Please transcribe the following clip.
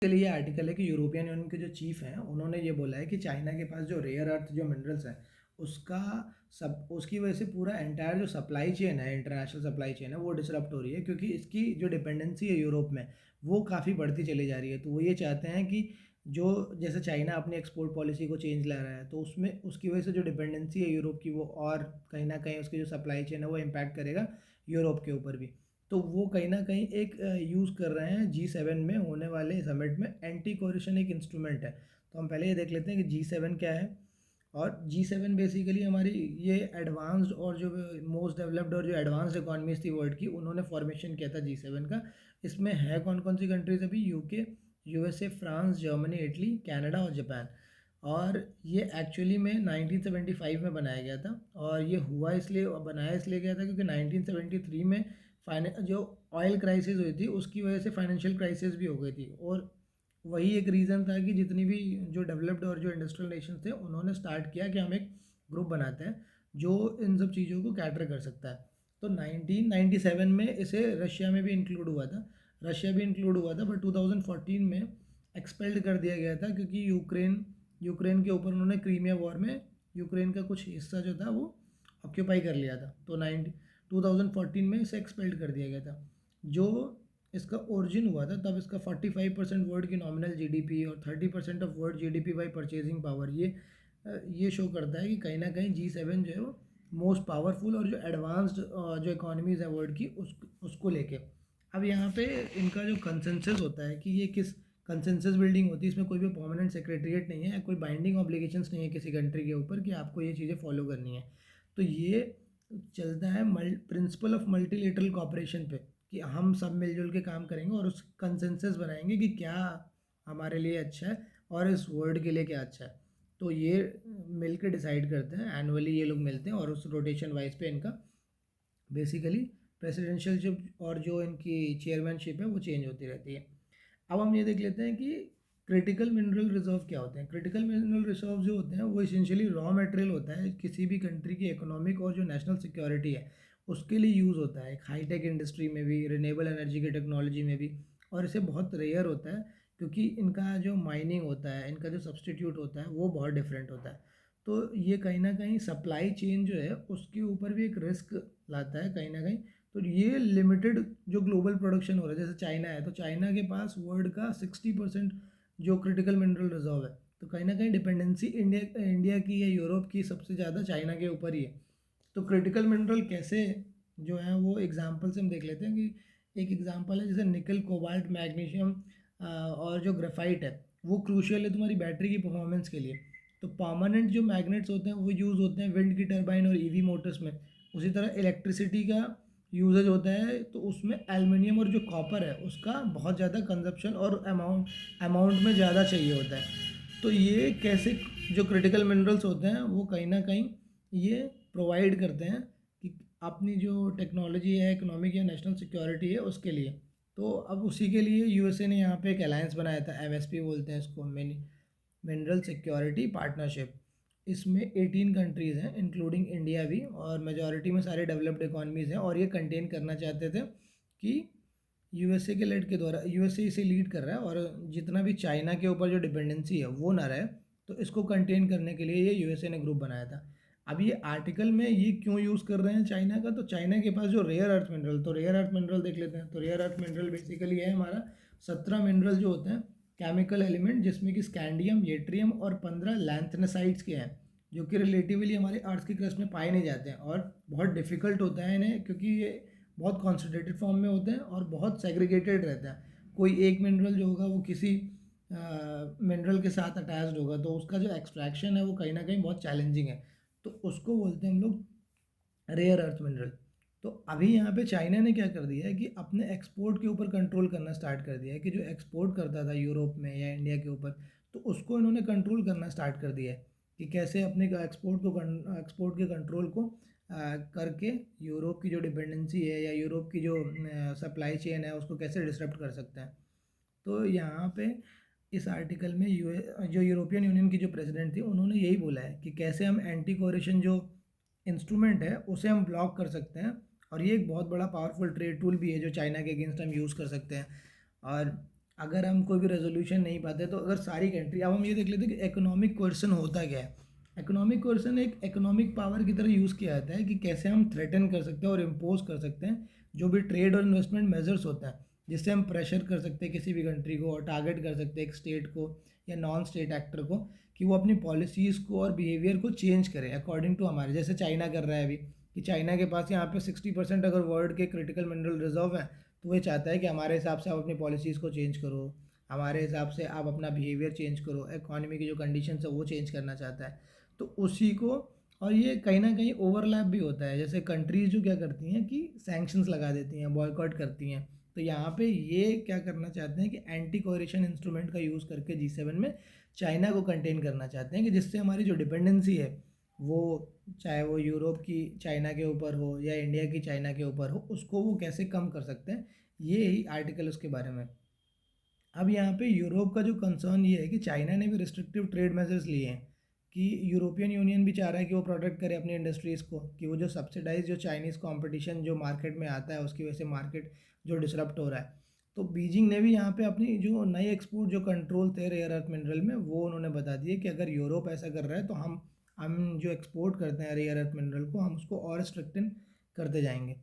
के लिए आर्टिकल है कि यूरोपियन यूनियन के जो चीफ हैं उन्होंने ये बोला है कि चाइना के पास जो रेयर अर्थ जो मिनरल्स हैं उसका सब उसकी वजह से पूरा एंटायर जो सप्लाई चेन है, इंटरनेशनल सप्लाई चेन है, वो डिसरप्ट हो रही है क्योंकि इसकी जो डिपेंडेंसी है यूरोप में वो काफ़ी बढ़ती चली जा रही है। तो वो ये चाहते हैं कि जो जैसे चाइना अपनी एक्सपोर्ट पॉलिसी को चेंज ला रहा है तो उसमें उसकी वजह से जो डिपेंडेंसी है यूरोप की वो और कहीं ना कहीं उसकी जो सप्लाई चेन है वो इम्पैक्ट करेगा यूरोप के ऊपर भी। तो वो कहीं न कहीं एक यूज़ कर रहे हैं G7 में होने वाले समिट में। एंटी कोरिशन एक इंस्ट्रूमेंट है। तो हम पहले ये देख लेते हैं कि G7 क्या है। और G7 बेसिकली हमारी ये एडवांस्ड और जो मोस्ट डेवलप्ड और जो एडवांस्ड इकोनॉमीज़ थी वर्ल्ड की, उन्होंने फॉर्मेशन किया था G7 का। इसमें है कौन-कौन सी कंट्रीज़ अभी? UK, USA, France, Germany, Italy, Canada और जापान। और ये एक्चुअली में 1975 में बनाया गया था और ये हुआ इसलिए बनाया इसलिए गया था क्योंकि 1973 में जो ऑयल क्राइसिस हुई थी उसकी वजह से फाइनेंशियल क्राइसिस भी हो गई थी। और वही एक रीज़न था कि जितनी भी जो डेवलप्ड और जो इंडस्ट्रियल नेशन थे उन्होंने स्टार्ट किया कि हम एक ग्रुप बनाते हैं जो इन सब चीज़ों को कैटर कर सकता है। तो 1997 में इसे रशिया में भी इंक्लूड हुआ था, रशिया भी इंक्लूड हुआ था, बट 2014 में एक्सपेल्ड कर दिया गया था क्योंकि यूक्रेन यूक्रेन के ऊपर उन्होंने क्रीमिया वॉर में यूक्रेन का कुछ हिस्सा जो था वो ऑक्यूपाई कर लिया था। तो 2014 में इसे एक्सपेल्ड कर दिया गया था। जो इसका ओरिजिन हुआ था तब इसका 45% वर्ल्ड की नॉमिनल जीडीपी और 30% of world GDP by purchasing power, ये शो करता है कि कहीं ना कहीं G7 जो है वो मोस्ट पावरफुल और जो एडवांस्ड जो इकोनॉमीज़ है वर्ल्ड की उसको लेके। अब यहाँ पे इनका जो कंसेंसस होता है कि ये किस कंसेंसस बिल्डिंग होती है, इसमें कोई भी परमानेंट सेक्रेटरीट नहीं है, कोई बाइंडिंग ऑब्लिगेशंस नहीं है किसी कंट्री के ऊपर कि आपको ये चीज़ें फॉलो करनी है। तो ये चलता है प्रिंसिपल ऑफ मल्टीलेटरल कॉपरेशन पे कि हम सब मिलजुल के काम करेंगे और उस कंसेंसस बनाएंगे कि क्या हमारे लिए अच्छा है और इस वर्ल्ड के लिए क्या अच्छा है। तो ये मिल के डिसाइड करते हैं, एनुअली ये लोग मिलते हैं और उस रोटेशन वाइज पे इनका बेसिकली प्रेसिडेंशियलशिप और जो इनकी चेयरमैनशिप है वो चेंज होती रहती है। अब हम ये देख लेते हैं कि क्रिटिकल मिनरल रिजर्व क्या होते हैं। क्रिटिकल मिनरल रिजर्व जो होते हैं वो इसेंशियली रॉ मटेरियल होता है किसी भी कंट्री की इकोनॉमिक और जो नेशनल सिक्योरिटी है उसके लिए यूज़ होता है, एक हाईटेक इंडस्ट्री में भी, रिन्यूएबल एनर्जी की टेक्नोलॉजी में भी। और इसे बहुत रेयर होता है क्योंकि इनका जो माइनिंग होता है, इनका जो सब्सटीट्यूट होता है वो बहुत डिफरेंट होता है। तो ये कहीं ना कहीं सप्लाई चेन जो है उसके ऊपर भी एक रिस्क लाता है कहीं ना कहीं। तो ये लिमिटेड जो ग्लोबल प्रोडक्शन हो रहा है, जैसे चाइना है तो चाइना के पास वर्ल्ड का 60% जो क्रिटिकल मिनरल रिजर्व है। तो कहीं ना कहीं डिपेंडेंसी इंडिया इंडिया की या यूरोप की सबसे ज़्यादा चाइना के ऊपर ही है। तो क्रिटिकल मिनरल कैसे जो है वो एग्जांपल से हम देख लेते हैं कि एक एग्जांपल है जैसे निकल, कोबाल्ट, मैग्नीशियम और जो ग्रेफाइट है वो क्रूशियल है तुम्हारी बैटरी की परफॉर्मेंस के लिए। तो परमानेंट जो मैग्नेट्स होते हैं वो यूज़ होते हैं विंड की टर्बाइन और ईवी मोटर्स में। उसी तरह इलेक्ट्रिसिटी का यूजेज होता है तो उसमें एल्युमिनियम और जो कॉपर है उसका बहुत ज़्यादा कंजप्शन और अमाउंट में ज़्यादा चाहिए होता है। तो ये कैसे जो क्रिटिकल मिनरल्स होते हैं वो कहीं ना कहीं ये प्रोवाइड करते हैं कि अपनी जो टेक्नोलॉजी है, इकोनॉमिक या नेशनल सिक्योरिटी है उसके लिए। तो अब उसी के लिए यूएसए ने यहाँ पे एक अलायंस बनाया था, एमएसपी बोलते हैं इसको, मिनरल सिक्योरिटी पार्टनरशिप। इसमें 18 कंट्रीज़ हैं इंक्लूडिंग इंडिया भी, और मेजॉरिटी में सारे डेवलप्ड इकॉनमीज़ हैं। और ये कंटेन करना चाहते थे कि यूएसए के लेड के द्वारा, यूएसए इसे लीड कर रहा है और जितना भी चाइना के ऊपर जो डिपेंडेंसी है वो ना रहे, तो इसको कंटेन करने के लिए ये यूएसए ने ग्रुप बनाया था। अब ये आर्टिकल में ये क्यों यूज़ कर रहे हैं चाइना का, तो चाइना के पास जो रेयर अर्थ मिनरल, तो रेयर अर्थ मिनरल देख लेते हैं। तो रेयर अर्थ मिनरल बेसिकली है हमारा 17 मिनरल जो होते हैं केमिकल एलिमेंट, जिसमें कि स्कैंडियम, येट्रियम और 15 लैंथेनासाइड्स के हैं जो कि रिलेटिवली हमारे अर्थ की क्रस्ट में पाए नहीं जाते हैं और बहुत डिफिकल्ट होता है इन्हें क्योंकि ये बहुत कॉन्सेंट्रेटेड फॉर्म में होते हैं और बहुत सेग्रीगेटेड रहता है। कोई एक मिनरल जो होगा वो किसी मिनरल के साथ अटैच्ड होगा तो उसका जो एक्सट्रैक्शन है वो कहीं ना कहीं बहुत चैलेंजिंग है। तो उसको बोलते हैं हम लोग रेयर अर्थ मिनरल। तो अभी यहाँ पे चाइना ने क्या कर दिया है कि अपने एक्सपोर्ट के ऊपर कंट्रोल करना स्टार्ट कर दिया है कि जो एक्सपोर्ट करता था यूरोप में या इंडिया के ऊपर, तो उसको इन्होंने कंट्रोल करना स्टार्ट कर दिया है कि कैसे अपने एक्सपोर्ट के कंट्रोल को करके यूरोप की जो डिपेंडेंसी है या यूरोप की जो सप्लाई चेन है उसको कैसे डिसरप्ट कर सकते हैं। तो यहाँ पे इस आर्टिकल में जो यूरोपियन यूनियन की जो प्रेसिडेंट थी उन्होंने यही बोला है कि कैसे हम एंटी कोरिशन जो इंस्ट्रूमेंट है उसे हम ब्लॉक कर सकते हैं। और ये एक बहुत बड़ा पावरफुल ट्रेड टूल भी है जो चाइना के अगेंस्ट हम यूज़ कर सकते हैं। और अगर हम कोई भी रेजोल्यूशन नहीं पाते तो अगर सारी कंट्री, अब हम ये देख लेते हैं कि इकोनॉमिक कोर्सन होता क्या है। इकोनॉमिक कोर्सन एक इकोनॉमिक पावर की तरह यूज़ किया जाता है कि कैसे हम थ्रेटन कर सकते हैं और इम्पोज कर सकते हैं जो भी ट्रेड और इन्वेस्टमेंट मेजर्स होता है, जिससे हम प्रेशर कर सकते हैं किसी भी कंट्री को और टारगेट कर सकते हैं एक स्टेट को या नॉन स्टेट एक्टर को कि वो अपनी पॉलिसीज़ को और बिहेवियर को चेंज करे अकॉर्डिंग टू हमारे, जैसे चाइना कर रहा है अभी कि चाइना के पास यहाँ पे 60% अगर वर्ल्ड के क्रिटिकल मिनरल रिजर्व है, तो वो चाहता है कि हमारे हिसाब से आप अपनी पॉलिसीज़ को चेंज करो, हमारे हिसाब से आप अपना बिहेवियर चेंज करो, इकॉनमी की जो कंडीशंस है वो चेंज करना चाहता है। तो उसी को, और ये कहीं ना कहीं ओवरलैप भी होता है, जैसे कंट्रीज जो क्या करती हैं कि सैंक्शंस लगा देती हैं, बॉयकॉट करती हैं। तो यहाँ पे ये क्या करना चाहते हैं कि एंटी कोएरेशन इंस्ट्रूमेंट का यूज़ करके G7 में चाइना को कंटेन करना चाहते हैं कि जिससे हमारी जो डिपेंडेंसी है वो, चाहे वो यूरोप की चाइना के ऊपर हो या इंडिया की चाइना के ऊपर हो, उसको वो कैसे कम कर सकते हैं, ये ही आर्टिकल उसके बारे में। अब यहाँ पे यूरोप का जो कंसर्न ये है कि चाइना ने भी रिस्ट्रिक्टिव ट्रेड मेजर्स लिए हैं कि यूरोपियन यूनियन भी चाह रहा है कि वो प्रोटेक्ट करे अपनी इंडस्ट्रीज़ को, कि वो जो सब्सिडाइज जो चाइनीज़ कंपटीशन जो मार्केट में आता है उसकी वजह से मार्केट जो डिसरप्ट हो रहा है। तो बीजिंग ने भी यहाँ पे अपनी जो नए एक्सपोर्ट जो कंट्रोल थे रेयर अर्थ मिनरल में वो उन्होंने बता दिए कि अगर यूरोप ऐसा कर रहा है तो हम जो एक्सपोर्ट करते हैं रेयर अर्थ मिनरल को हम उसको और स्ट्रिक्टन करते जाएंगे।